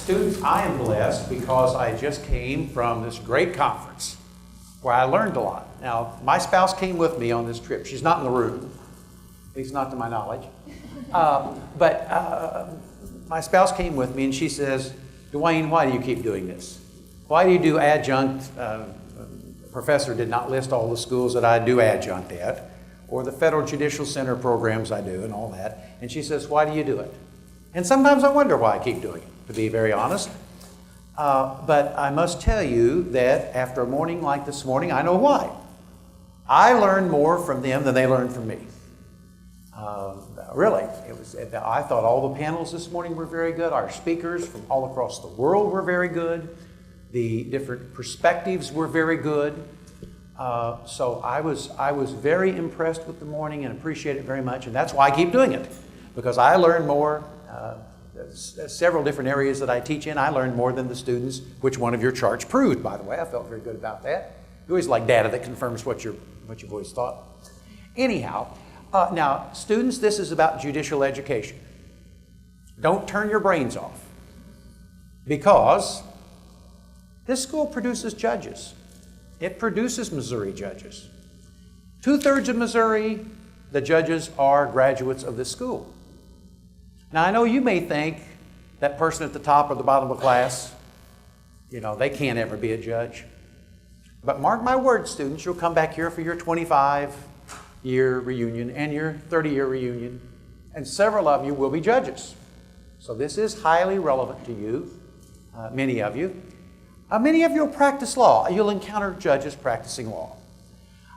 Students, I am blessed because I just came from this great conference where I learned a lot. Now, my spouse came with me on this trip. She's not in the room, at least not to my knowledge. But my spouse came with me and she says, Duane, why do you keep doing this? Why do you do adjunct? Professor did not list all the schools that I do adjunct at, or the Federal Judicial Center programs I do and all that. And she says, why do you do it? And sometimes I wonder why I keep doing it, to be very honest. But I must tell you that after a morning like this morning, I know why. I learned more from them than they learned from me. Really, I thought all the panels this morning were very good. Our speakers from all across the world were very good. The different perspectives were very good. So I was very impressed with the morning and appreciate it very much. And that's why I keep doing it, because I learned more. Several different areas that I teach in, I learned more than the students, which one of your charts proved, by the way. I felt very good about that. You always like data that confirms what you've always thought. Anyhow, now, students, this is about judicial education. Don't turn your brains off, because this school produces judges. It produces Missouri judges. 2/3 of Missouri, the judges are graduates of this school. Now, I know you may think that person at the top or the bottom of the class, they can't ever be a judge. But mark my words, students, you'll come back here for your 25-year reunion and your 30-year reunion, and several of you will be judges. So this is highly relevant to you, many of you. Many of you will practice law. You'll encounter judges practicing law.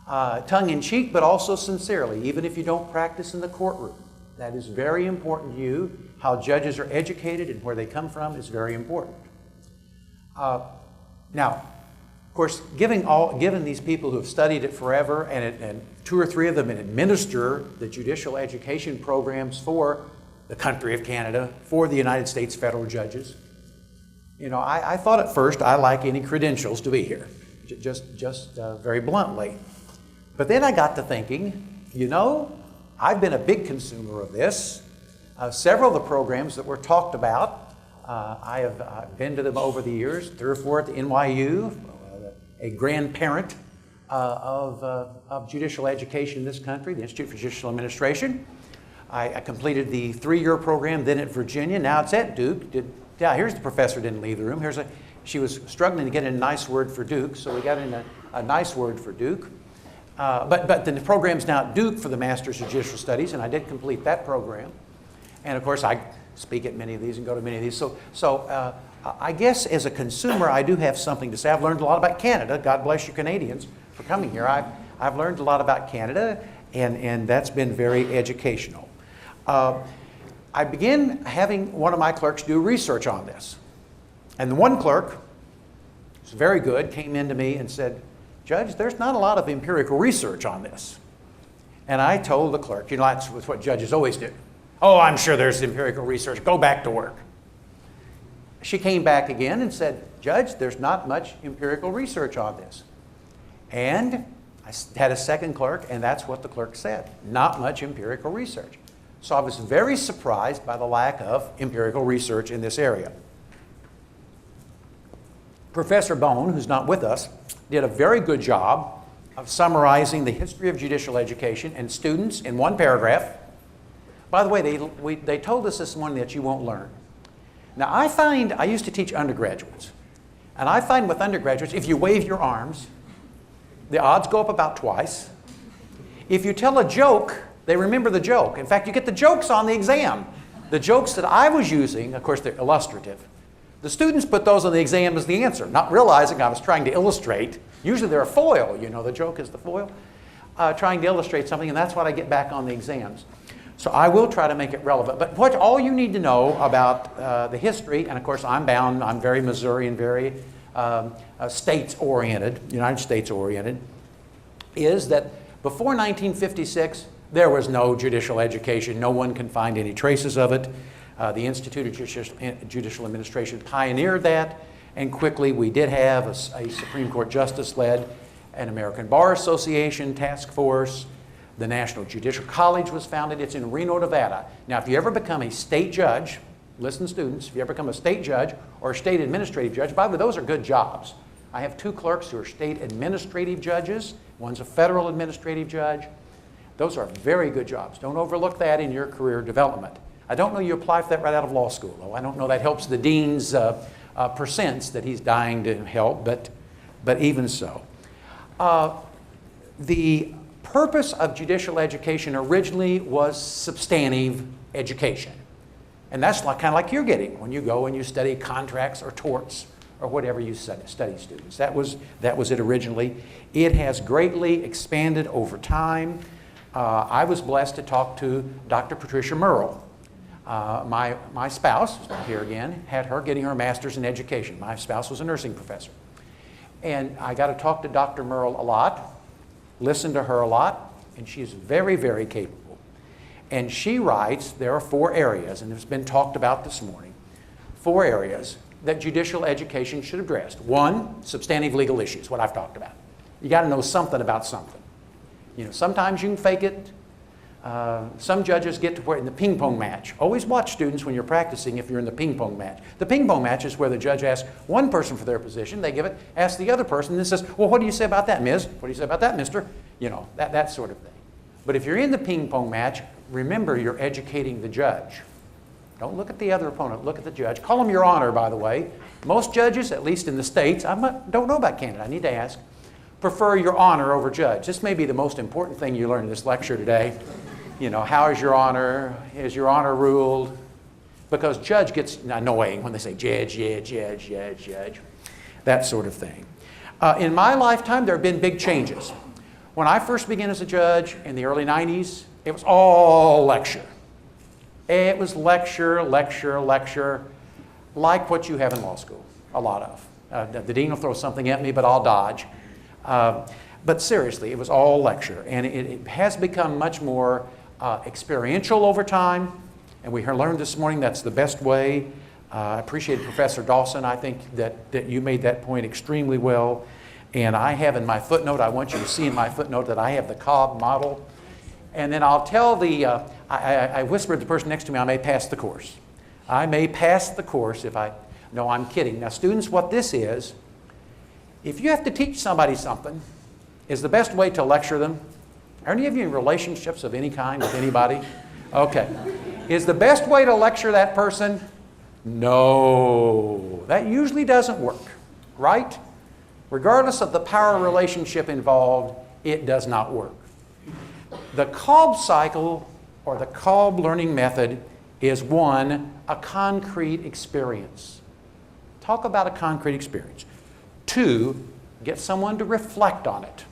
Tongue-in-cheek, but also sincerely, even if you don't practice in the courtroom. That is very important to you. How judges are educated and where they come from is very important. Now, of course, given these people who have studied it forever, and 2 or 3 of them administer the judicial education programs for the country of Canada, for the United States federal judges, I thought at first I like any credentials to be here, just very bluntly. But then I got to thinking, I've been a big consumer of this. Several of the programs that were talked about, I've been to them over the years, 3 or 4 at the NYU, a grandparent of judicial education in this country, the Institute for Judicial Administration. I completed the 3-year program then at Virginia. Now it's at Duke. Here's the professor didn't leave the room. She was struggling to get in a nice word for Duke, so we got in a nice word for Duke. But the program's now at Duke for the Master's of Judicial Studies, and I did complete that program. And of course, I speak at many of these and go to many of these. So I guess as a consumer, I do have something to say. I've learned a lot about Canada. God bless you Canadians for coming here. I've learned a lot about Canada, and that's been very educational. I began having one of my clerks do research on this. And the one clerk, who's very good, came in to me and said, Judge, there's not a lot of empirical research on this. And I told the clerk, that's what judges always do. Oh, I'm sure there's empirical research. Go back to work. She came back again and said, Judge, there's not much empirical research on this. And I had a second clerk, and that's what the clerk said. Not much empirical research. So I was very surprised by the lack of empirical research in this area. Professor Bone, who's not with us, did a very good job of summarizing the history of judicial education and students in one paragraph. By the way, they told us this morning that you won't learn. Now, I used to teach undergraduates, and I find with undergraduates, if you wave your arms, the odds go up about twice. If you tell a joke, they remember the joke. In fact, you get the jokes on the exam. The jokes that I was using, of course, they're illustrative. The students put those on the exam as the answer, not realizing I was trying to illustrate. Usually they're a foil, the joke is the foil. Trying to illustrate something, and that's what I get back on the exams. So I will try to make it relevant. But all you need to know about the history, and of course I'm very Missouri and very states-oriented, United States-oriented, is that before 1956, there was no judicial education. No one can find any traces of it. The Institute of Judicial Administration pioneered that, and quickly we did have a Supreme Court justice-led an American Bar Association task force. The National Judicial College was founded. It's in Reno, Nevada. Now, if you ever become a state judge, listen students, if you ever become a state judge or a state administrative judge, by the way, those are good jobs. I have 2 clerks who are state administrative judges. One's a federal administrative judge. Those are very good jobs. Don't overlook that in your career development. I don't know you apply for that right out of law school, though. I don't know that helps the dean's percents that he's dying to help, but even so. The purpose of judicial education originally was substantive education. And that's kind of like you're getting when you go and you study contracts or torts or whatever you study students. That was it originally. It has greatly expanded over time. I was blessed to talk to Dr. Patricia Merle. My spouse, here again, had her getting her master's in education. My spouse was a nursing professor. And I got to talk to Dr. Merle a lot, listen to her a lot, and she's very, very capable. And she writes, there are 4 areas, and it's been talked about this morning, 4 areas that judicial education should address. 1, substantive legal issues, what I've talked about. You got to know something about something. You know, sometimes you can fake it. Some judges get to where in the ping pong match. Always watch students when you're practicing if you're in the ping pong match. The ping pong match is where the judge asks one person for their position, they give it, asks the other person, and then says, well, what do you say about that, Ms.? What do you say about that, Mister? You know, that sort of thing. But if you're in the ping pong match, remember you're educating the judge. Don't look at the other opponent, look at the judge. Call him your honor, by the way. Most judges, at least in the states, don't know about Canada, I need to ask, prefer your honor over judge. This may be the most important thing you learn in this lecture today. You know, how is your honor? Is your honor ruled? Because judge gets annoying when they say judge, judge, that sort of thing. In my lifetime, there have been big changes. When I first began as a judge in the early 90s, it was all lecture. It was lecture, lecture, lecture, like what you have in law school, a lot of. The dean will throw something at me, but I'll dodge. But seriously, it was all lecture. And it has become much more experiential over time. And we learned this morning that's the best way. I appreciate Professor Dawson. I think that you made that point extremely well. And I have in my footnote, I want you to see in my footnote that I have the Cobb model. And then I'll tell I whispered to the person next to me, I may pass the course. I may pass the course if I, no, I'm kidding. Now students, what this is, if you have to teach somebody something, is the best way to lecture them. Are any of you in relationships of any kind with anybody? Okay. Is the best way to lecture that person? No. That usually doesn't work, right? Regardless of the power relationship involved, it does not work. The Cobb cycle, or the Cobb learning method, is 1, a concrete experience. Talk about a concrete experience. 2, get someone to reflect on it.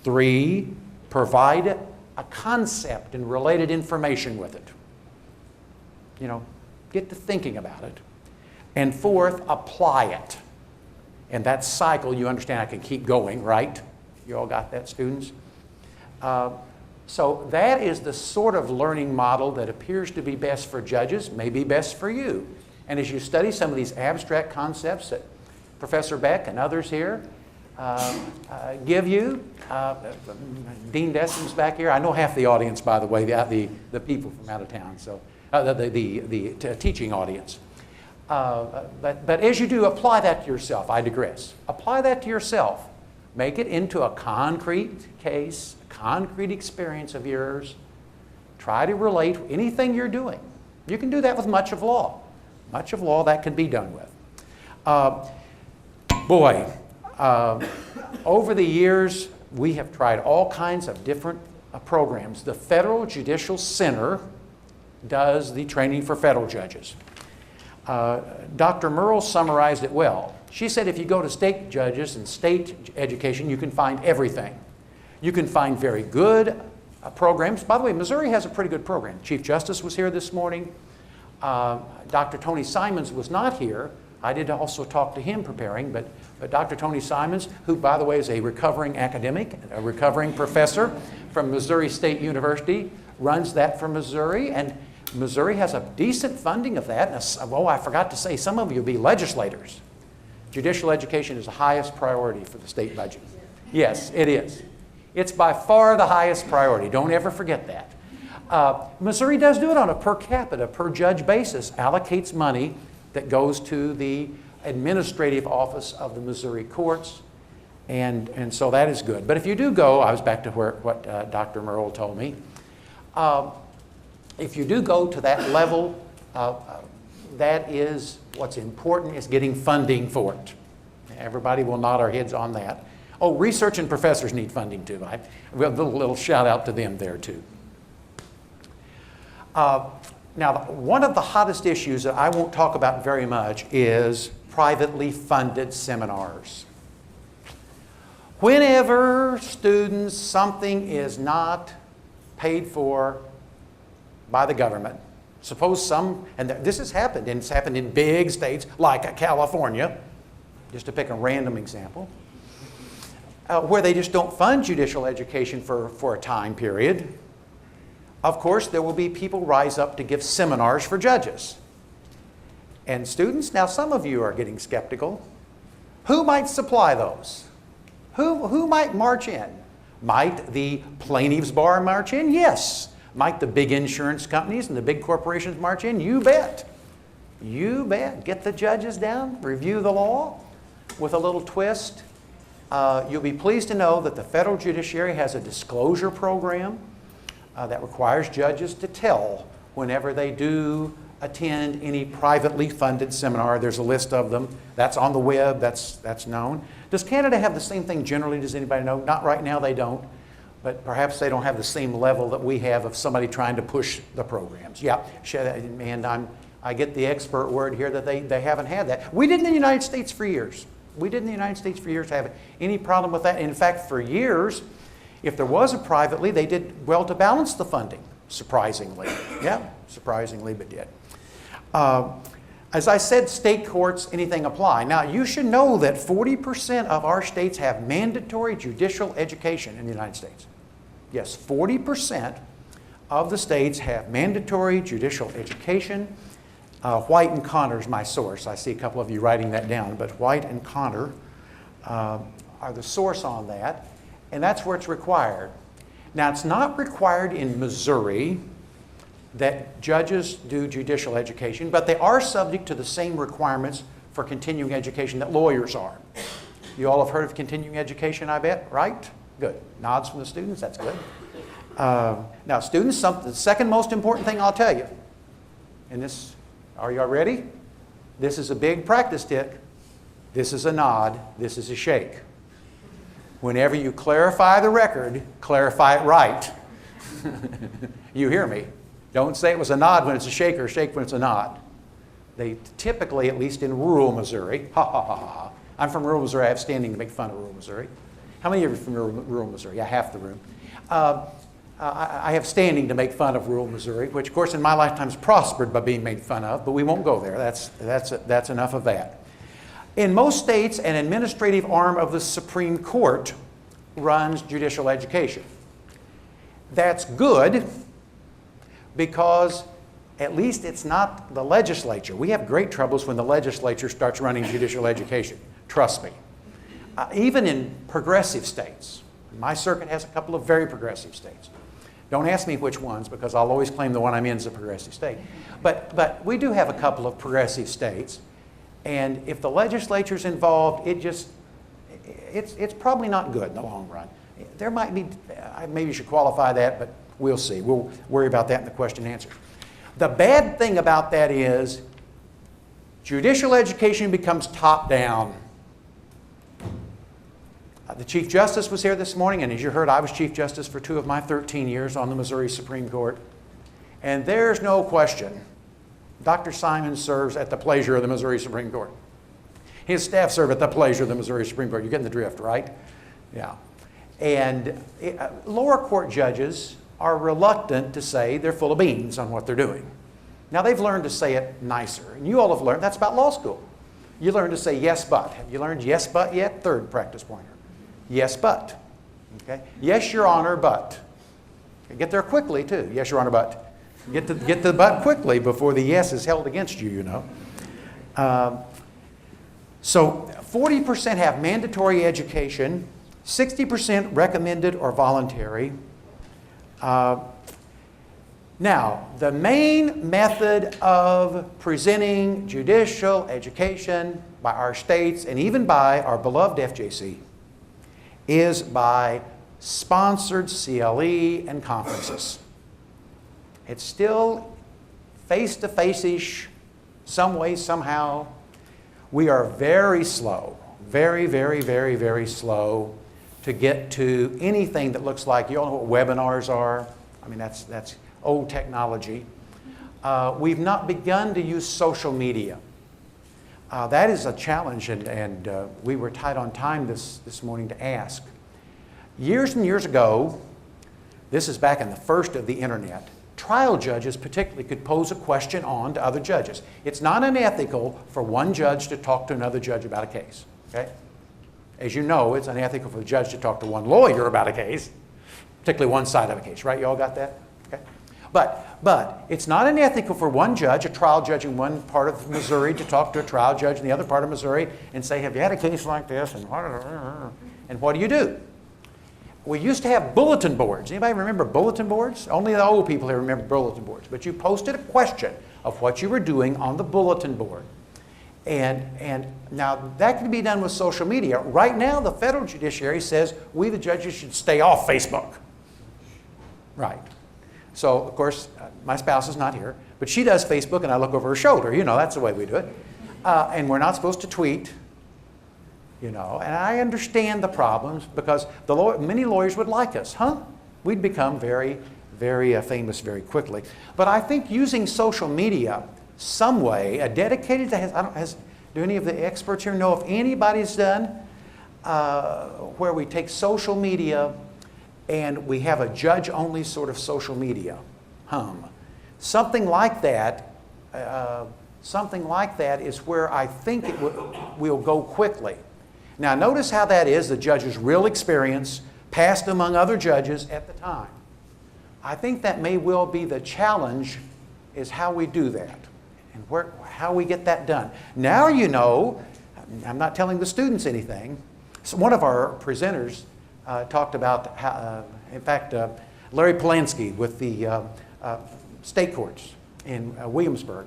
3, provide a concept and related information with it. You know, get to thinking about it. And 4th, apply it. And that cycle, you understand I can keep going, right? You all got that, students? So that is the sort of learning model that appears to be best for judges, may be best for you. And as you study some of these abstract concepts that Professor Beck and others here give you, Dean Desmond's back here. I know half the audience, by the way, the people from out of town, so the teaching audience. But as you do, apply that to yourself, I digress. Apply that to yourself. Make it into a concrete case, a concrete experience of yours. Try to relate anything you're doing. You can do that with much of law. Much of law that can be done with. Over the years, we have tried all kinds of different programs. The Federal Judicial Center does the training for federal judges. Dr. Merle summarized it well. She said if you go to state judges and state education, you can find everything. You can find very good programs. By the way, Missouri has a pretty good program. Chief Justice was here this morning. Dr. Tony Simons was not here. I did also talk to him preparing, but Dr. Tony Simons, who, by the way, is a recovering academic, a recovering professor from Missouri State University, runs that for Missouri, and Missouri has a decent funding of that. And I forgot to say, some of you will be legislators. Judicial education is the highest priority for the state budget. Yes, it is. It's by far the highest priority. Don't ever forget that. Missouri does do it on a per capita, per judge basis, allocates money that goes to the administrative office of the Missouri courts, and so that is good. But if you do go, I was back to what Dr. Merle told me, if you do go to that level, that is what's important, is getting funding for it. Everybody will nod our heads on that. Oh, research and professors need funding too. We have a little shout out to them there too. Now, one of the hottest issues that I won't talk about very much is privately funded seminars. Whenever students, something is not paid for by the government, suppose some, and this has happened, and it's happened in big states like California, just to pick a random example, where they just don't fund judicial education for a time period. Of course, there will be people rise up to give seminars for judges. And students, now some of you are getting skeptical. Who might supply those? Who might march in? Might the plaintiffs' bar march in? Yes. Might the big insurance companies and the big corporations march in? You bet. You bet. Get the judges down, review the law with a little twist. You'll be pleased to know that the federal judiciary has a disclosure program that requires judges to tell whenever they do attend any privately funded seminar. There's a list of them. That's on the web. That's known. Does Canada have the same thing generally? Does anybody know? Not right now, they don't. But perhaps they don't have the same level that we have of somebody trying to push the programs. Yeah, and I get the expert word here that they haven't had that. We did in the United States for years. We did in the United States for years have any problem with that. In fact, for years, if there was a privately, they did well to balance the funding, surprisingly. Yeah, surprisingly, but did. As I said, state courts, anything apply. Now, you should know that 40% of our states have mandatory judicial education in the United States. Yes, 40% of the states have mandatory judicial education. White and Connor is my source. I see a couple of you writing that down, but White and Connor are the source on that, and that's where it's required. Now, it's not required in Missouri that judges do judicial education, but they are subject to the same requirements for continuing education that lawyers are. You all have heard of continuing education, I bet, right? Good. Nods from the students, that's good. Now, students, the second most important thing I'll tell you, and this, are you all ready? This is a big practice tick. This is a nod. This is a shake. Whenever you clarify the record, clarify it right. You hear me? Don't say it was a nod when it's a shake or a shake when it's a nod. They typically, at least in rural Missouri, I'm from rural Missouri. I have standing to make fun of rural Missouri. How many of you are from rural Missouri? Yeah, half the room. I have standing to make fun of rural Missouri, which, of course, in my lifetime has prospered by being made fun of, but we won't go there. That's enough of that. In most states, an administrative arm of the Supreme Court runs judicial education. That's good because at least it's not the legislature. We have great troubles when the legislature starts running judicial education. Trust me. Even in progressive states. My circuit has a couple of very progressive states. Don't ask me which ones because I'll always claim the one I'm in is a progressive state. But we do have a couple of progressive states. And if the legislature's involved, it's probably not good in the long run. There might be, maybe you should qualify that, but we'll see. We'll worry about that in the question and answer. The bad thing about that is judicial education becomes top-down. The Chief Justice was here this morning, and as you heard, I was Chief Justice for 2 of my 13 years on the Missouri Supreme Court. And there's no question, Dr. Simon serves at the pleasure of the Missouri Supreme Court. His staff serve at the pleasure of the Missouri Supreme Court. You're getting the drift, right? Yeah. And lower court judges are reluctant to say they're full of beans on what they're doing. Now, they've learned to say it nicer, and you all have learned. That's about law school. You learn to say yes, but. Have you learned yes, but yet? Third practice pointer. Yes, but. Okay? Yes, Your Honor, but. Get there quickly, too. Yes, Your Honor, but. Get to the but quickly before the yes is held against you, you know. So 40% have mandatory education, 60% recommended or voluntary. Now, the main method of presenting judicial education by our states and even by our beloved FJC is by sponsored CLE and conferences. It's still face-to-face-ish, some way, somehow. We are very slow, very, very, very, very slow to get to anything that looks like, you all know what webinars are? I mean, that's old technology. We've not begun to use social media. That is a challenge, and we were tight on time this morning to ask. Years and years ago, this is back in the first of the internet, trial judges particularly could pose a question on to other judges. It's not unethical for one judge to talk to another judge about a case, okay? As you know, it's unethical for the judge to talk to one lawyer about a case, particularly one side of a case, right? You all got that? Okay. But it's not unethical for one judge, a trial judge in one part of Missouri, to talk to a trial judge in the other part of Missouri and say, have you had a case like this? And what do you do? We used to have bulletin boards. Anybody remember bulletin boards? Only the old people here remember bulletin boards. But you posted a question of what you were doing on the bulletin board. And now that can be done with social media. Right now, the federal judiciary says we, the judges, should stay off Facebook. Right. So, of course, my spouse is not here, but she does Facebook, and I look over her shoulder. You know, that's the way we do it. And we're not supposed to tweet, you know. And I understand the problems because many lawyers would like us, huh? We'd become very, very famous very quickly. But I think using social media some way, a dedicated, do any of the experts here know if anybody's done where we take social media and we have a judge-only sort of social media something like that is where I think it will go quickly. Now notice how that is the judge's real experience passed among other judges at the time. I think that may well be the challenge is how we do that and how we get that done. Now you know, I'm not telling the students anything. So one of our presenters talked about how, in fact, Larry Polanski with the state courts in Williamsburg.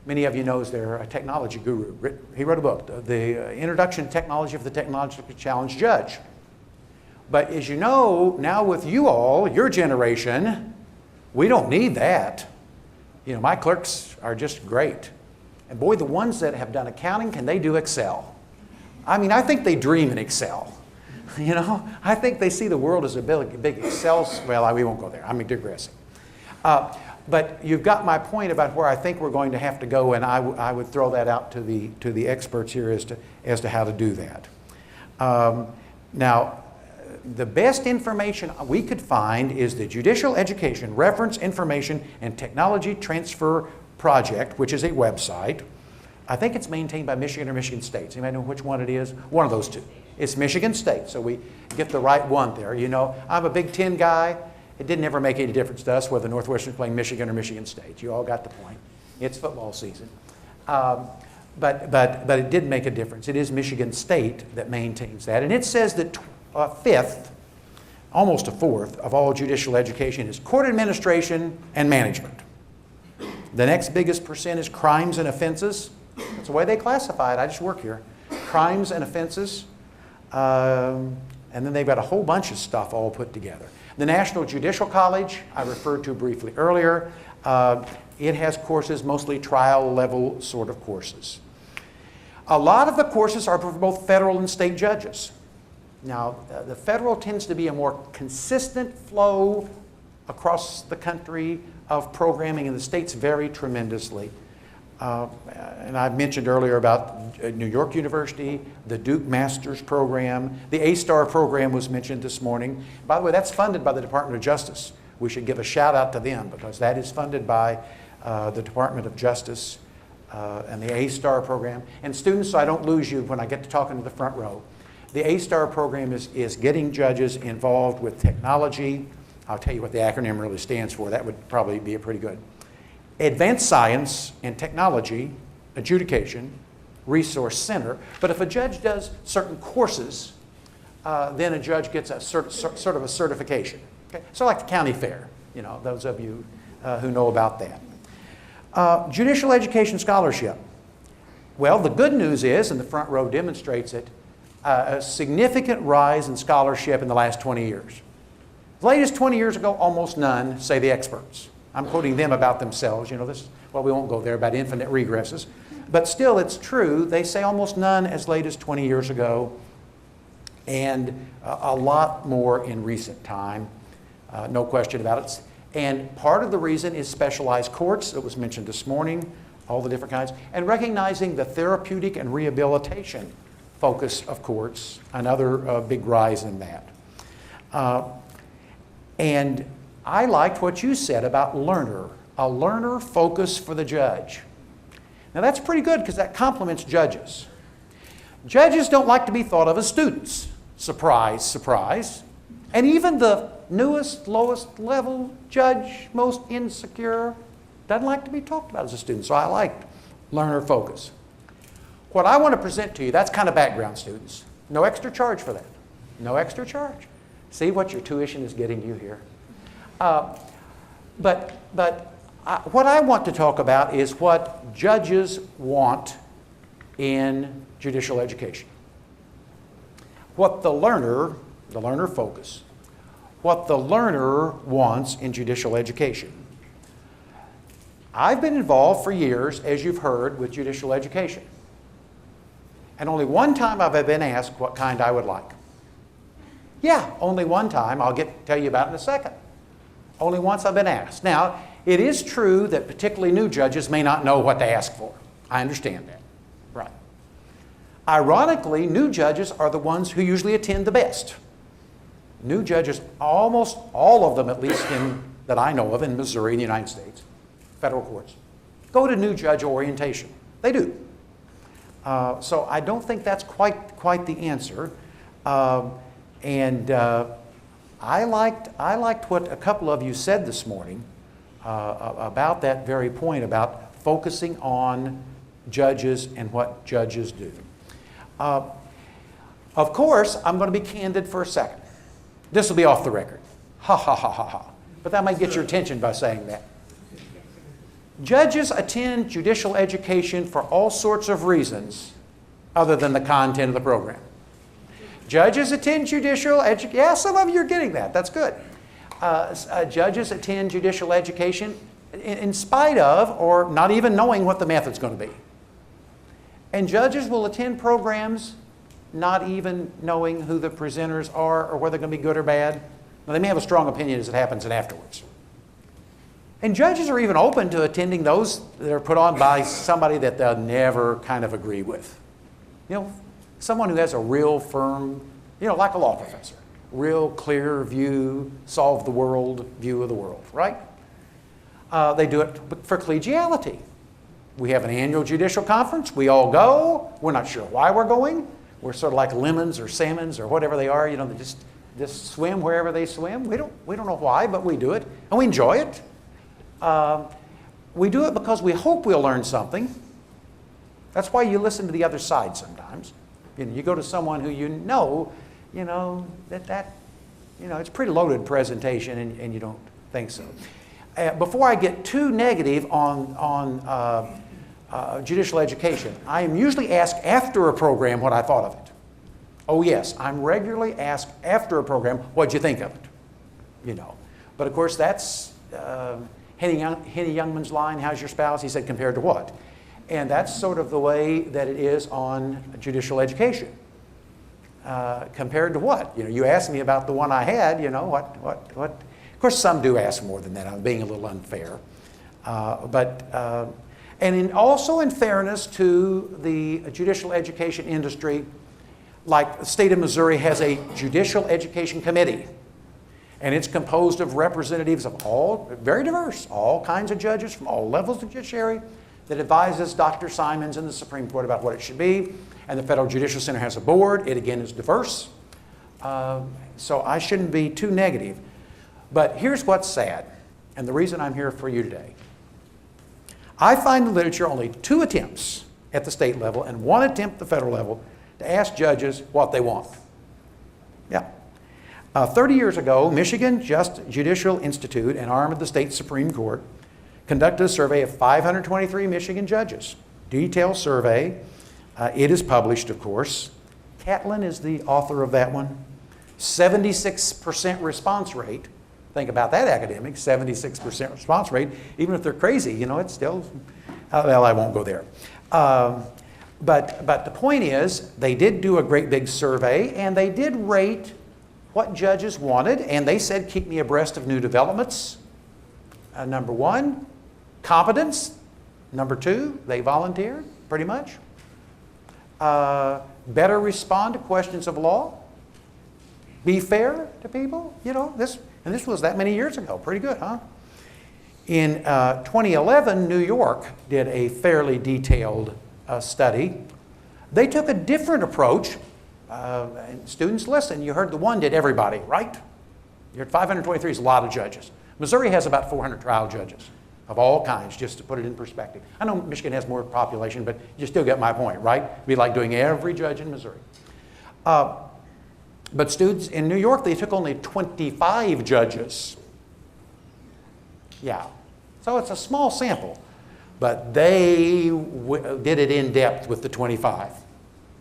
Many of you know they're a technology guru. He wrote a book, The Introduction to Technology of the Technologically Challenged Judge. But as you know, now with you all, your generation, we don't need that. You know, my clerks are just great. And boy, the ones that have done accounting, can they do Excel? I mean, I think they dream in Excel. You know, I think they see the world as a big Excel. Well, we won't go there. I'm digressing. But you've got my point about where I think we're going to have to go, and I would throw that out to the experts here as to how to do that. Now, the best information we could find is the Judicial Education Reference Information and Technology Transfer Project, which is a website. I think it's maintained by Michigan or Michigan State. Does anybody know which one it is? One of those two. It's Michigan State, so we get the right one there. You know, I'm a Big Ten guy. It didn't ever make any difference to us whether Northwestern's playing Michigan or Michigan State. You all got the point. It's football season. But it did make a difference. It is Michigan State that maintains that. And it says that a fifth, almost a fourth, of all judicial education is court administration and management. The next biggest percent is crimes and offenses. That's the way they classify it. I just work here. Crimes and offenses. And then they've got a whole bunch of stuff all put together. The National Judicial College, I referred to briefly earlier, it has courses, mostly trial level sort of courses. A lot of the courses are for both federal and state judges. Now, the federal tends to be a more consistent flow across the country of programming, and the states vary tremendously. And I've mentioned earlier about New York University, the Duke Master's Program. The A-Star program was mentioned this morning. By the way, that's funded by the Department of Justice. We should give a shout out to them because that is funded by the Department of Justice and the A-Star program. And students, so I don't lose you when I get to talking to the front row, the A-Star program is getting judges involved with technology. I'll tell you what the acronym really stands for. That would probably be a pretty good. Advanced Science and Technology Adjudication Resource Center. But if a judge does certain courses, then a judge gets a sort of a certification. Okay? So like the county fair, you know, those of you who know about that. Judicial education scholarship. Well, the good news is, and the front row demonstrates it, a significant rise in scholarship in the last 20 years. As late as 20 years ago, almost none, say the experts. I'm quoting them about themselves. You know, this, well, we won't go there about infinite regresses. But still, it's true. They say almost none as late as 20 years ago, and a lot more in recent time. No question about it. And part of the reason is specialized courts that was mentioned this morning, all the different kinds, and recognizing the therapeutic and rehabilitation focus of courts, another big rise in that. And I liked what you said about learner, a learner focus for the judge. Now that's pretty good because that complements judges. Judges don't like to be thought of as students. Surprise, surprise. And even the newest, lowest level judge, most insecure, doesn't like to be talked about as a student. So I liked learner focus. What I want to present to you, that's kind of background, students. No extra charge for that. No extra charge. See what your tuition is getting you here. But what I want to talk about is what judges want in judicial education. What the learner focus, what the learner wants in judicial education. I've been involved for years, as you've heard, with judicial education. And only one time have I been asked what kind I would like. Yeah, only one time. I'll tell you about it in a second. Only once I've been asked. Now, it is true that particularly new judges may not know what to ask for. I understand that. Right. Ironically, new judges are the ones who usually attend the best. New judges, almost all of them, at least that I know of in Missouri, in the United States, federal courts, go to new judge orientation. They do. So I don't think that's quite the answer. I liked what a couple of you said this morning about that very point about focusing on judges and what judges do. Of course, I'm going to be candid for a second. This will be off the record. Ha ha ha ha ha. But that might get your attention by saying that. Judges attend judicial education for all sorts of reasons other than the content of the program. Judges attend judicial education. Yeah, some of you are getting that. That's good. Judges attend judicial education in spite of or not even knowing what the method's going to be. And judges will attend programs not even knowing who the presenters are or whether they're going to be good or bad. Now, they may have a strong opinion as it happens afterwards. And judges are even open to attending those that are put on by somebody that they'll never kind of agree with. You know, someone who has a real firm, you know, like a law professor, real clear view, solve the world view of the world, right? They do it for collegiality. We have an annual judicial conference. We all go. We're not sure why we're going. We're sort of like lemons or salmons or whatever they are. You know, they just swim wherever they swim. We don't know why, but we do it, and we enjoy it. We do it because we hope we'll learn something. That's why you listen to the other side sometimes. You know, you go to someone who you know that it's a pretty loaded presentation, and you don't think so. Before I get too negative on judicial education, I am usually asked after a program what I thought of it. Oh yes, I'm regularly asked after a program, what'd you think of it? You know, but of course that's Henny Youngman's line, how's your spouse? He said, compared to what? And that's sort of the way that it is on judicial education. Compared to what? You know, you asked me about the one I had, you know, what? Of course, some do ask more than that. I'm being a little unfair. And also in fairness to the judicial education industry, like the state of Missouri has a judicial education committee. And it's composed of representatives of all, very diverse, all kinds of judges from all levels of judiciary that advises Dr. Simons and the Supreme Court about what it should be. And the Federal Judicial Center has a board. It, again, is diverse. So I shouldn't be too negative. But here's what's sad, and the reason I'm here for you today. I find in the literature only 2 attempts at the state level and 1 attempt at the federal level to ask judges what they want. Yeah. 30 years ago, Michigan Judicial Institute, an arm of the state Supreme Court, conducted a survey of 523 Michigan judges. Detailed survey. It is published, of course. Catlin is the author of that one. 76% response rate. Think about that, academics, 76% response rate. Even if they're crazy, you know, it's still, well, I won't go there. But the point is, they did do a great big survey, and they did rate what judges wanted, and they said, keep me abreast of new developments. Number one, competence. Number two, they volunteered, pretty much. Better respond to questions of law. Be fair to people, you know, this was that many years ago. Pretty good, huh? In 2011, New York did a fairly detailed study. They took a different approach. And students, listen, you heard the one did everybody, right? You heard 523 is a lot of judges. Missouri has about 400 trial judges of all kinds, just to put it in perspective. I know Michigan has more population, but you still get my point, right? It'd be like doing every judge in Missouri. But students in New York, they took only 25 judges. Yeah, so it's a small sample, but they did it in depth with the 25.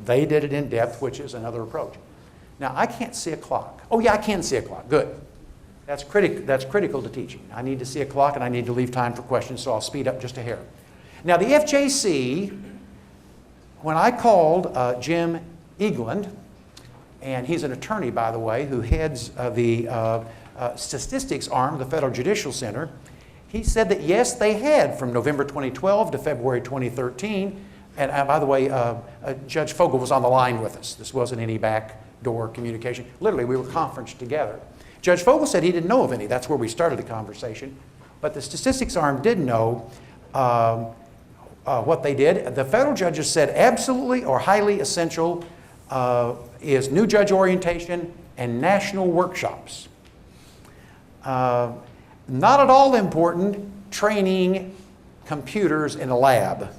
They did it in depth, which is another approach. Now, I can't see a clock. Oh yeah, I can see a clock, good. That's critical to teaching. I need to see a clock and I need to leave time for questions, so I'll speed up just a hair. Now the FJC, when I called Jim Eagland, and he's an attorney, by the way, who heads the statistics arm of the Federal Judicial Center, he said that yes, they had from November 2012 to February 2013, and by the way, Judge Fogel was on the line with us. This wasn't any backdoor communication. Literally, we were conferenced together. Judge Fogel said he didn't know of any. That's where we started the conversation. But the statistics arm did know what they did. The federal judges said absolutely or highly essential is new judge orientation and national workshops. Not at all important, training computers in a lab.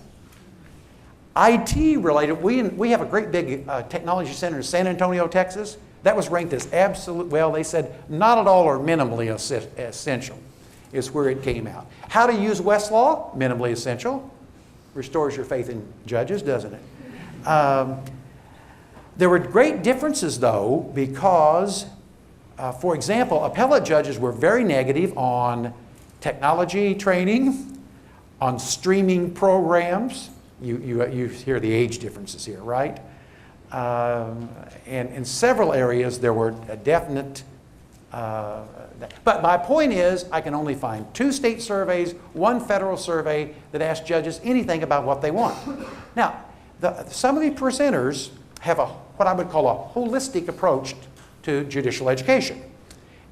IT related, we have a great big technology center in San Antonio, Texas. That was ranked as absolute, well, they said not at all or minimally essential is where it came out. How to use Westlaw? Minimally essential. Restores your faith in judges, doesn't it? There were great differences, though, because, for example, appellate judges were very negative on technology training, on streaming programs. You hear the age differences here, right? And in several areas, there were a definite... but my point is, I can only find 2 state surveys, 1 federal survey that asks judges anything about what they want. Now, some of the presenters have what I would call a holistic approach to judicial education.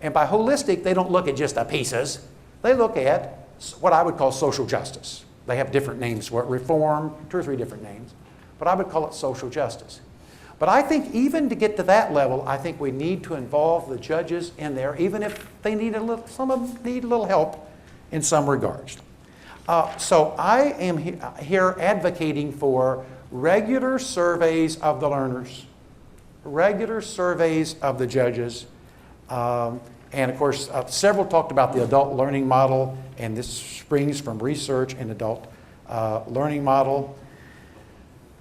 And by holistic, they don't look at just the pieces. They look at what I would call social justice. They have different names for it, reform, 2 or 3 different names. But I would call it social justice. But I think even to get to that level, I think we need to involve the judges in there, even if they need some of them need a little help in some regards. So I am here advocating for regular surveys of the learners, regular surveys of the judges, and of course, several talked about the adult learning model, and this springs from research in adult learning model.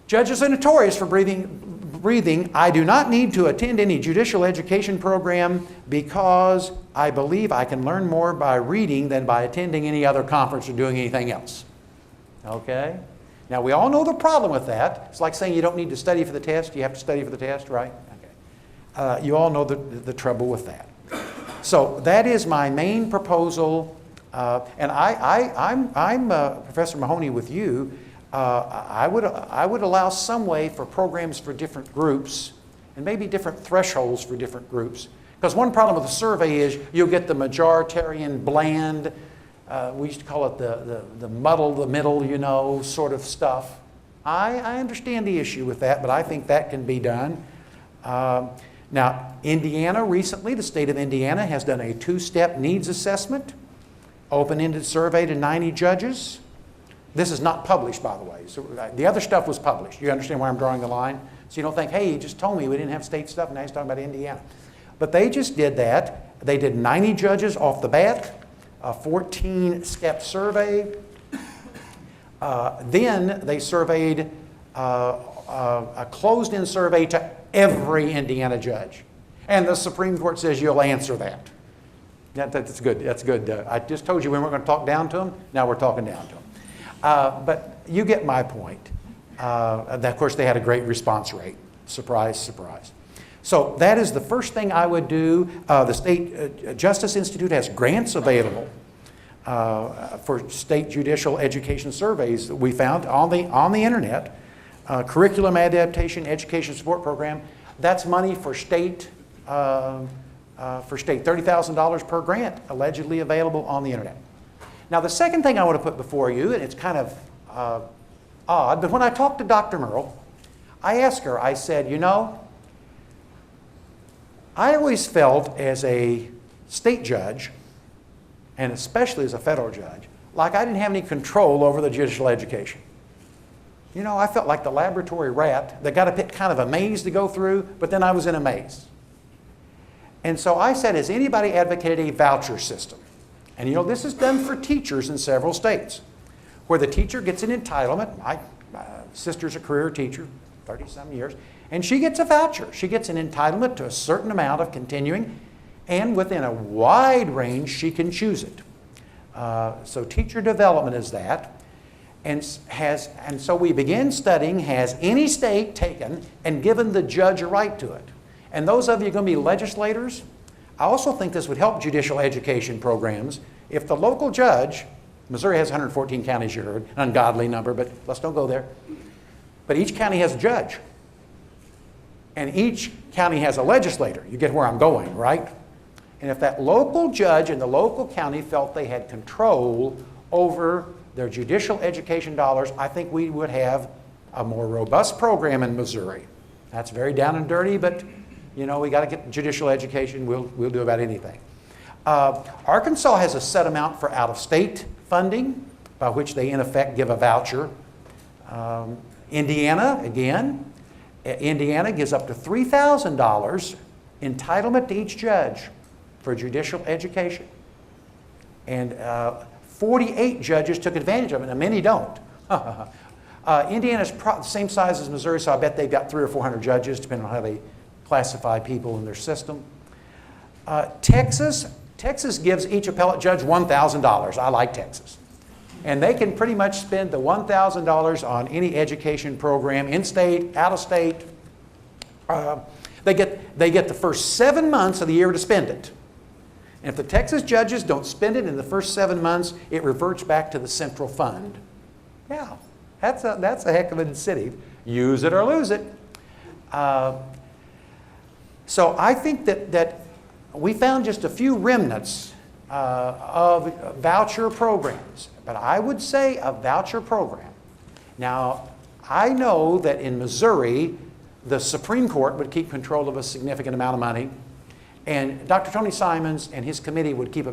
Judges are notorious for breathing, I do not need to attend any judicial education program because I believe I can learn more by reading than by attending any other conference or doing anything else. Okay? Now, we all know the problem with that. It's like saying you don't need to study for the test. You have to study for the test, right? Okay. You all know the trouble with that. So that is my main proposal. And I'm Professor Mahoney with you. I would allow some way for programs for different groups and maybe different thresholds for different groups. Because one problem with the survey is you'll get the majoritarian, bland, we used to call it the muddle, the middle, you know, sort of stuff. I understand the issue with that, but I think that can be done. Now, Indiana recently, the state of Indiana has done a 2-step needs assessment, open-ended survey to 90 judges. This is not published, by the way. So the other stuff was published. You understand where I'm drawing the line? So you don't think, hey, you just told me we didn't have state stuff, and now he's talking about Indiana. But they just did that. They did 90 judges off the bat, a 14-step survey. Then they surveyed a closed-in survey to every Indiana judge. And the Supreme Court says you'll answer that. That's good. That's good. I just told you we weren't going to talk down to them. Now we're talking down to them. But you get my point. Of course, they had a great response rate. Surprise, surprise. So that is the first thing I would do. The State Justice Institute has grants available for state judicial education surveys that we found on the internet. Curriculum Adaptation Education Support Program. That's money for state. $30,000 per grant allegedly available on the internet. Now the second thing I want to put before you, and it's kind of odd, but when I talked to Dr. Merle, I asked her, I said, you know, I always felt as a state judge, and especially as a federal judge, like I didn't have any control over the judicial education. You know, I felt like the laboratory rat that got to pick kind of a maze to go through, but then I was in a maze. And so I said, has anybody advocated a voucher system? And you know, this is done for teachers in several states, where the teacher gets an entitlement. My sister's a career teacher, 30-some years, and she gets a voucher. She gets an entitlement to a certain amount of continuing, and within a wide range, she can choose it. So teacher development is that. And so we began studying, has any state taken and given the judge a right to it? And those of you going to be legislators, I also think this would help judicial education programs if the local judge, Missouri has 114 counties, you heard, an ungodly number, but let's don't go there. But each county has a judge. And each county has a legislator. You get where I'm going, right? And if that local judge in the local county felt they had control over their judicial education dollars, I think we would have a more robust program in Missouri. That's very down and dirty, but you know, we got to get judicial education. We'll do about anything. Arkansas has a set amount for out-of-state funding, by which they in effect give a voucher. Indiana, again, Indiana gives up to $3,000 entitlement to each judge for judicial education. And 48 judges took advantage of it, and many don't. Indiana's the same size as Missouri, so I bet they've got 300 or 400 judges, depending on how they classify people in their system. Texas gives each appellate judge $1,000. I like Texas. And they can pretty much spend the $1,000 on any education program, in-state, out-of-state. They get the first 7 months of the year to spend it. And if the Texas judges don't spend it in the first 7 months, it reverts back to the central fund. Yeah, that's a heck of an incentive. Use it or lose it. So I think that we found just a few remnants of voucher programs. But I would say a voucher program. Now, I know that in Missouri, the Supreme Court would keep control of a significant amount of money. And Dr. Tony Simons and his committee would keep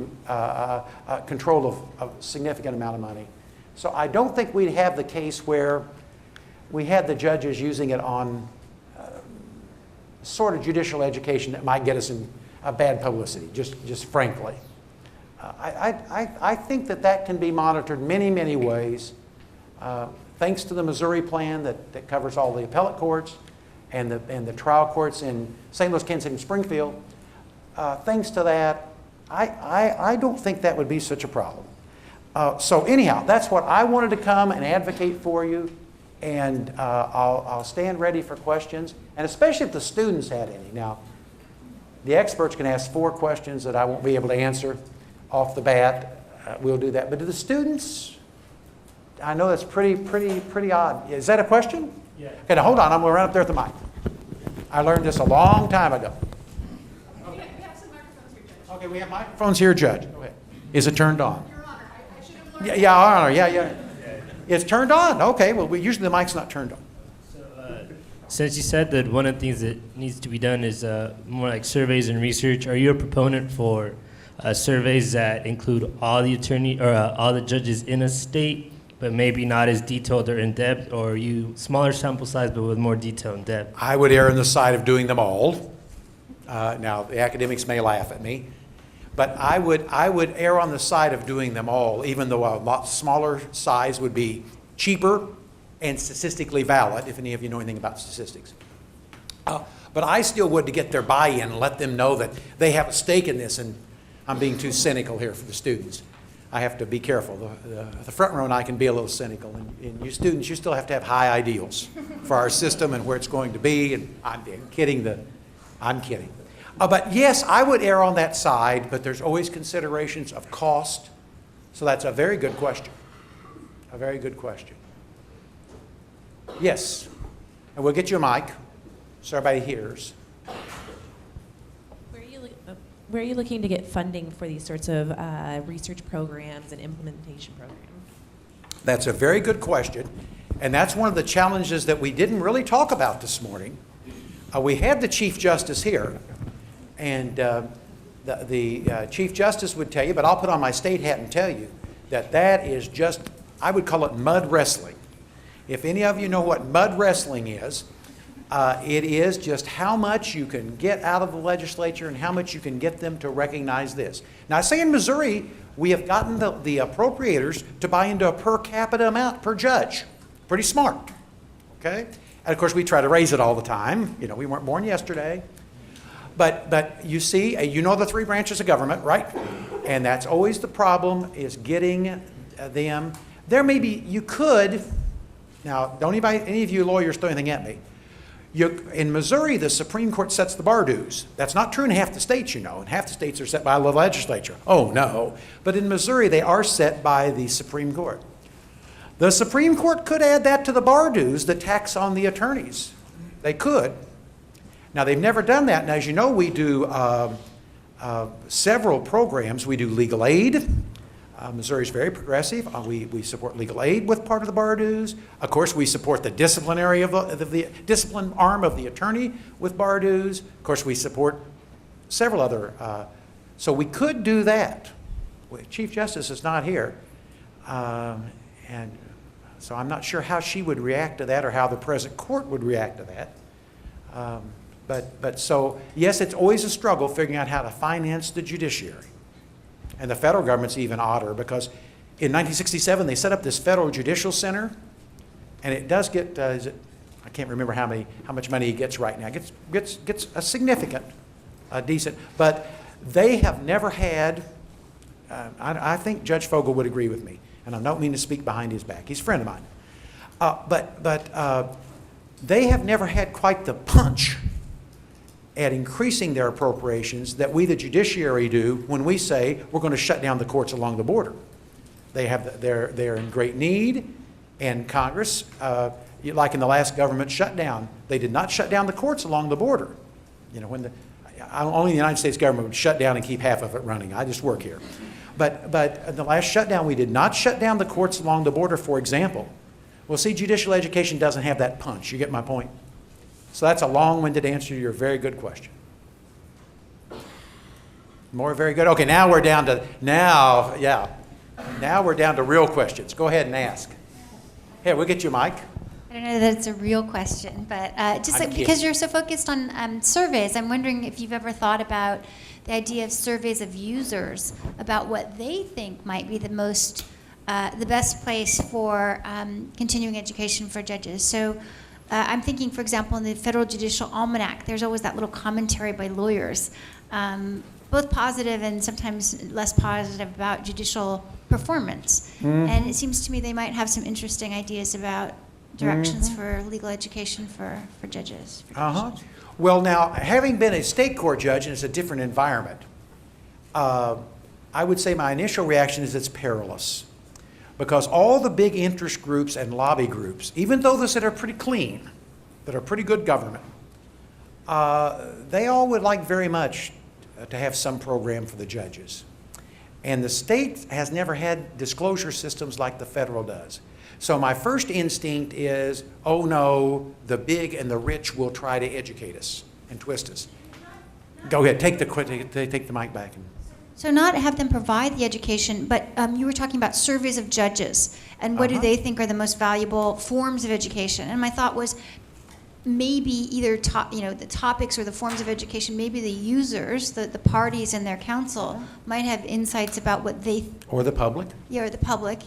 control of a significant amount of money. So I don't think we'd have the case where we had the judges using it on sort of judicial education that might get us in bad publicity, just frankly. I think that can be monitored many, many ways. Thanks to the Missouri plan that covers all the appellate courts and the trial courts in St. Louis, Kansas City, and Springfield. Thanks to that, I don't think that would be such a problem. So anyhow, that's what I wanted to come and advocate for you, and I'll stand ready for questions, and especially if the students had any. Now, the experts can ask 4 questions that I won't be able to answer off the bat. We'll do that. But to the students, I know that's pretty odd. Is that a question? Yeah. Okay, now hold on. I'm going to run up there with the mic. I learned this a long time ago. We have some microphones here, Judge. Okay, we have microphones here, Judge. Go ahead. Is it turned on? Your Honor, I should have learned. Yeah, Your Honor. Yeah. It's turned on. Okay, well, usually the mic's not turned on. So, since you said that one of the things that needs to be done is more like surveys and research, are you a proponent for surveys that include all the all the judges in a state, but maybe not as detailed or in depth, or are you smaller sample size but with more detail and depth? I would err on the side of doing them all. Now, the academics may laugh at me, but I would err on the side of doing them all, even though a lot smaller size would be cheaper and statistically valid, if any of you know anything about statistics. But I still would to get their buy-in and let them know that they have a stake in this, and I'm being too cynical here for the students. I have to be careful. The front row and I can be a little cynical, and you students, you still have to have high ideals for our system and where it's going to be, and I'm kidding. I'm kidding. But yes, I would err on that side, but there's always considerations of cost. So that's a very good question. A very good question. Yes, and we'll get you a mic so everybody hears. Where are you looking to get funding for these sorts of research programs and implementation programs? That's a very good question, and that's one of the challenges that we didn't really talk about this morning. We had the Chief Justice here, and the Chief Justice would tell you, but I'll put on my state hat and tell you that that is just, I would call it mud wrestling. If any of you know what mud wrestling is, it is just how much you can get out of the legislature and how much you can get them to recognize this. Now, I say in Missouri, we have gotten the appropriators to buy into a per capita amount per judge. Pretty smart, okay? And of course, we try to raise it all the time. You know, we weren't born yesterday. But you see, you know the three branches of government, right? And that's always the problem, is getting them. There may be, you could, now, don't any of you lawyers throw anything at me. In Missouri, the Supreme Court sets the bar dues. That's not true in half the states, you know. In half the states are set by the legislature. Oh, no. But in Missouri, they are set by the Supreme Court. The Supreme Court could add that to the bar dues, the tax on the attorneys. They could. Now, they've never done that. And as you know, we do several programs. We do legal aid. Missouri is very progressive. We support legal aid with part of the bar dues. Of course, we support the disciplinary of the discipline arm of the attorney with bar dues. Of course, we support several other. So we could do that. Chief Justice is not here, and so I'm not sure how she would react to that or how the present court would react to that. But so yes, it's always a struggle figuring out how to finance the judiciary. And the federal government's even odder, because in 1967 they set up this federal judicial center, and it does get I can't remember how much money it gets right now. It gets a significant, decent, but they have never had. I think Judge Fogel would agree with me, and I don't mean to speak behind his back. He's a friend of mine, but they have never had quite the punch at increasing their appropriations that we, the judiciary, do when we say we're going to shut down the courts along the border. They're in great need, and Congress, like in the last government shutdown, they did not shut down the courts along the border. You know, only the United States government would shut down and keep half of it running. I just work here. But in the last shutdown, we did not shut down the courts along the border, for example. Well, see, judicial education doesn't have that punch. You get my point? So that's a long-winded answer to your very good question. More very good. Okay, now we're down to real questions. Go ahead and ask. Here, we'll get you a mic. I don't know that it's a real question, but because you're so focused on surveys, I'm wondering if you've ever thought about the idea of surveys of users about what they think might be the best place for continuing education for judges. So I'm thinking, for example, in the Federal Judicial Almanac, there's always that little commentary by lawyers, both positive and sometimes less positive about judicial performance. Mm-hmm. And it seems to me they might have some interesting ideas about directions for legal education for judges. Well, now, having been a state court judge, and it's a different environment, I would say my initial reaction is it's perilous. Because all the big interest groups and lobby groups, even those that are pretty clean, that are pretty good government, they all would like very much to have some program for the judges. And the state has never had disclosure systems like the federal does. So my first instinct is, oh no, the big and the rich will try to educate us and twist us. Go ahead, take the mic back. So not have them provide the education, but you were talking about surveys of judges and what do they think are the most valuable forms of education. And my thought was maybe either the topics or the forms of education, maybe the users, the parties and their council might have insights about what they Or the public? or the public,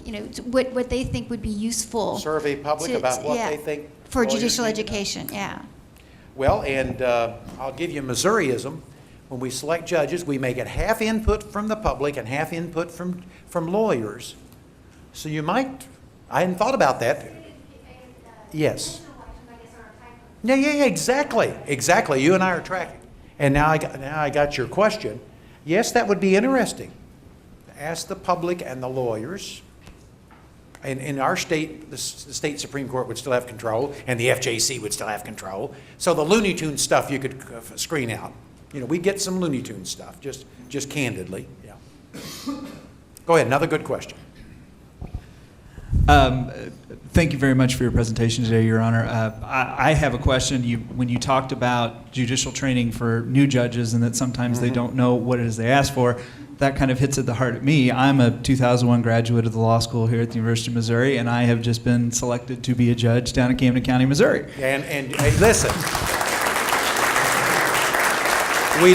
what they think would be useful. Survey public about what they think for lawyers judicial need to know. education. Yeah. Well, and I'll give you Missouriism. When we select judges, we make it half input from the public and half input from lawyers. So you might, I hadn't thought about that. Yes. Yeah, exactly. You and I are tracking. And now I got your question. Yes, that would be interesting. Ask the public and the lawyers. And in our state, the state Supreme Court would still have control, and the FJC would still have control. So the Looney Tunes stuff you could screen out. We get some Looney Tunes stuff, just candidly. Yeah. Go ahead, another good question. Thank you very much for your presentation today, Your Honor. I have a question. When you talked about judicial training for new judges and that sometimes they don't know what it is they ask for, that kind of hits at the heart of me. I'm a 2001 graduate of the law school here at the University of Missouri, and I have just been selected to be a judge down in Camden County, Missouri. And hey, listen, we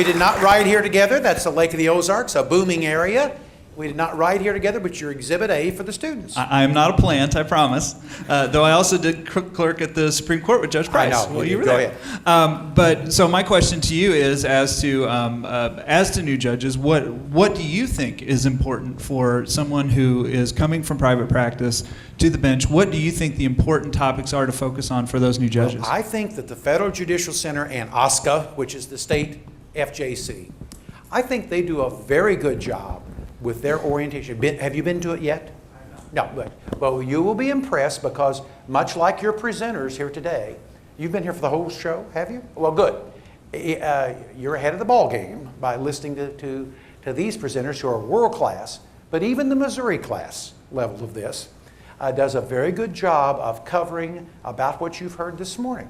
did not ride here together. That's the Lake of the Ozarks, a booming area. We did not ride here together, but you're Exhibit A for the students. I am not a plant, I promise. Though I also did clerk at the Supreme Court with Judge Price. I know. Well, you were Go there. ahead. But so my question to you is, as to new judges, what do you think is important for someone who is coming from private practice to the bench? What do you think the important topics are to focus on for those new judges? Well, I think that the Federal Judicial Center and OSCA, which is the state FJC, I think they do a very good job with their orientation. Have you been to it yet? No, but well, you will be impressed because much like your presenters here today, you've been here for the whole show, have you? Well, good. You're ahead of the ball game by listening to these presenters who are world class, but even the Missouri class level of this does a very good job of covering about what you've heard this morning.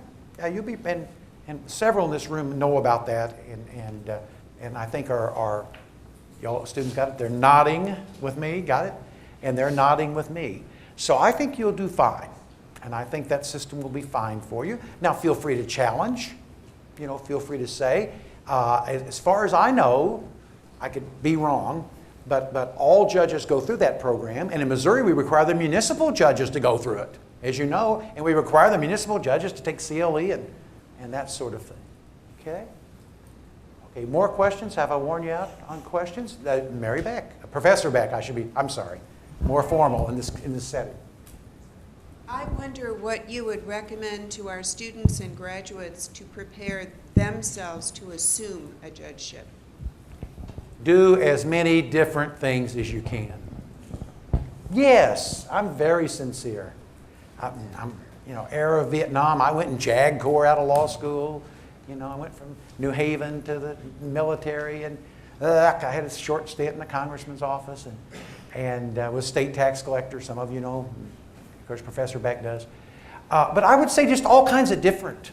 You'll be, and several in this room know about that, and I think our y'all students got it? They're nodding with me, got it? And they're nodding with me. So I think you'll do fine. And I think that system will be fine for you. Now feel free to challenge. Feel free to say. As far as I know, I could be wrong, but all judges go through that program. And in Missouri, we require the municipal judges to go through it, as you know. And we require the municipal judges to take CLE and that sort of thing. Okay? Okay, more questions? Have I worn you out on questions? Mary Beck, Professor Beck, I'm sorry, more formal in this setting. I wonder what you would recommend to our students and graduates to prepare themselves to assume a judgeship. Do as many different things as you can. Yes, I'm very sincere. I'm era of Vietnam, I went in JAG Corps out of law school. I went from New Haven to the military, and I had a short stint in the congressman's office, and was state tax collector. Some of you know, of course, Professor Beck does. But I would say just all kinds of different,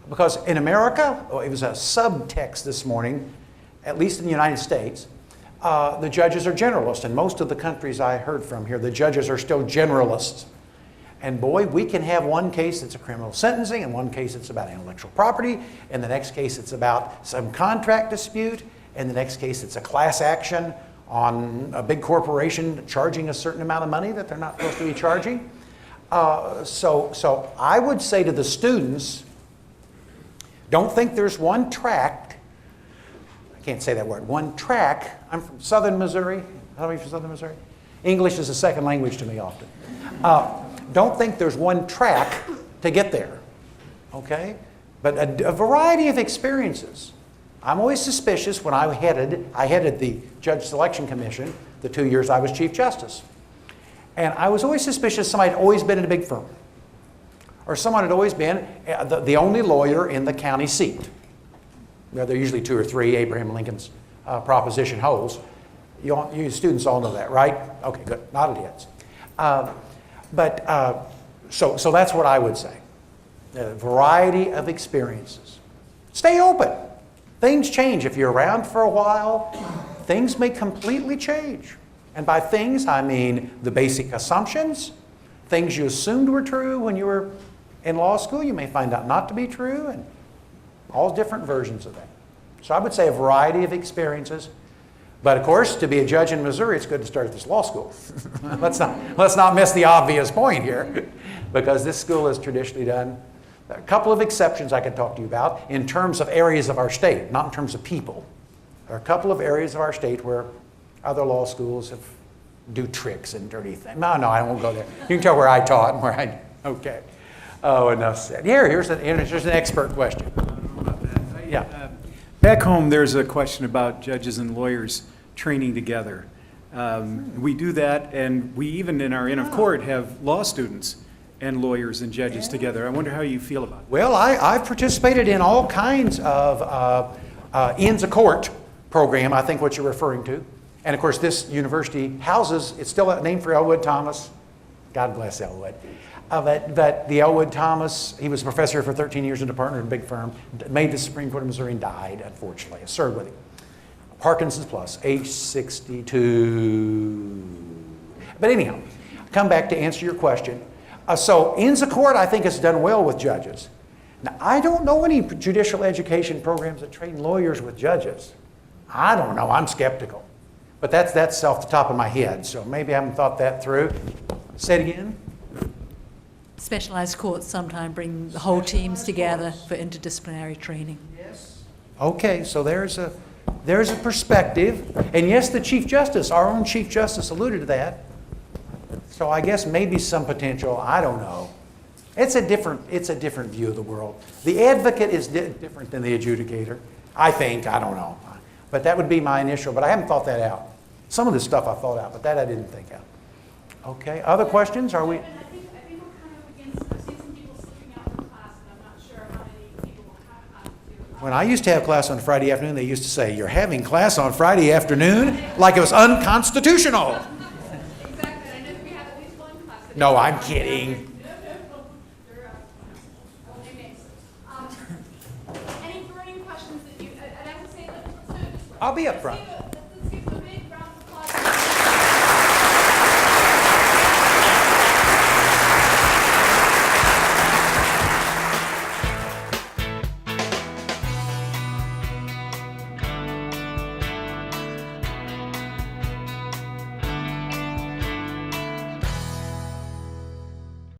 because in America, it was a subtext this morning, at least in the United States, the judges are generalists. In most of the countries I heard from here, the judges are still generalists. And boy, we can have one case that's a criminal sentencing, and one case it's about intellectual property, and the next case it's about some contract dispute, and the next case it's a class action on a big corporation charging a certain amount of money that they're not supposed to be charging. So I would say to the students, don't think there's one track. I can't say that word. One track. I'm from Southern Missouri. How are you from Southern Missouri? English is a second language to me often. Don't think there's one track to get there, okay? But a variety of experiences. I'm always suspicious when I headed the Judge Selection Commission the 2 years I was Chief Justice. And I was always suspicious somebody had always been in a big firm. Or someone had always been the only lawyer in the county seat. There are usually 2 or 3, Abraham Lincoln's proposition holds. You students all know that, right? Okay, good, nodded heads. So that's what I would say. A variety of experiences. Stay open. Things change. If you're around for a while, things may completely change. And by things, I mean the basic assumptions, things you assumed were true when you were in law school, you may find out not to be true, and all different versions of that. So I would say a variety of experiences. But of course, to be a judge in Missouri, it's good to start at this law school. let's not miss the obvious point here, because this school has traditionally done a couple of exceptions I could talk to you about in terms of areas of our state, not in terms of people. There are a couple of areas of our state where other law schools do tricks and dirty things. No, I won't go there. You can tell where I taught and where I, okay. Oh, enough said. Here's an expert question. Yeah. Back home, there's a question about judges and lawyers training together. We do that, and we even in our Inn of Court have law students and lawyers and judges together. I wonder how you feel about it. Well, I've participated in all kinds of Inns of Court program, I think what you're referring to. And of course, this university houses, it's still named for Elwood Thomas. God bless Elwood. But the Elwood Thomas, he was a professor for 13 years and a partner in a big firm, made the Supreme Court of Missouri and died, unfortunately. I served with him. Parkinson's plus, age 62. But anyhow, come back to answer your question. So Inns of Court, I think, has done well with judges. Now, I don't know any judicial education programs that train lawyers with judges. I don't know. I'm skeptical. But that's off the top of my head, so maybe I haven't thought that through. Say it again. Specialized courts sometimes bring the whole teams together for interdisciplinary training. Yes. Okay, so there's a perspective. And yes, the Chief Justice, our own Chief Justice, alluded to that. So I guess maybe some potential, I don't know. It's a different view of the world. The advocate is different than the adjudicator, I think. I don't know. But that would be my initial, but I haven't thought that out. Some of this stuff I thought out, but that I didn't think out. Okay, other questions? Are we? I think we're kind of against, I've seen some people slipping out from class, and I'm not sure how many people will have class to do. When I used to have class on Friday afternoon, they used to say, "You're having class on Friday afternoon?" Like it was unconstitutional. Exactly, I know that we have at least one class. that No, is- I'm kidding. They're, they mix. Any burning questions that you, and I would say, let's do it this way. I'll be up Let's front. do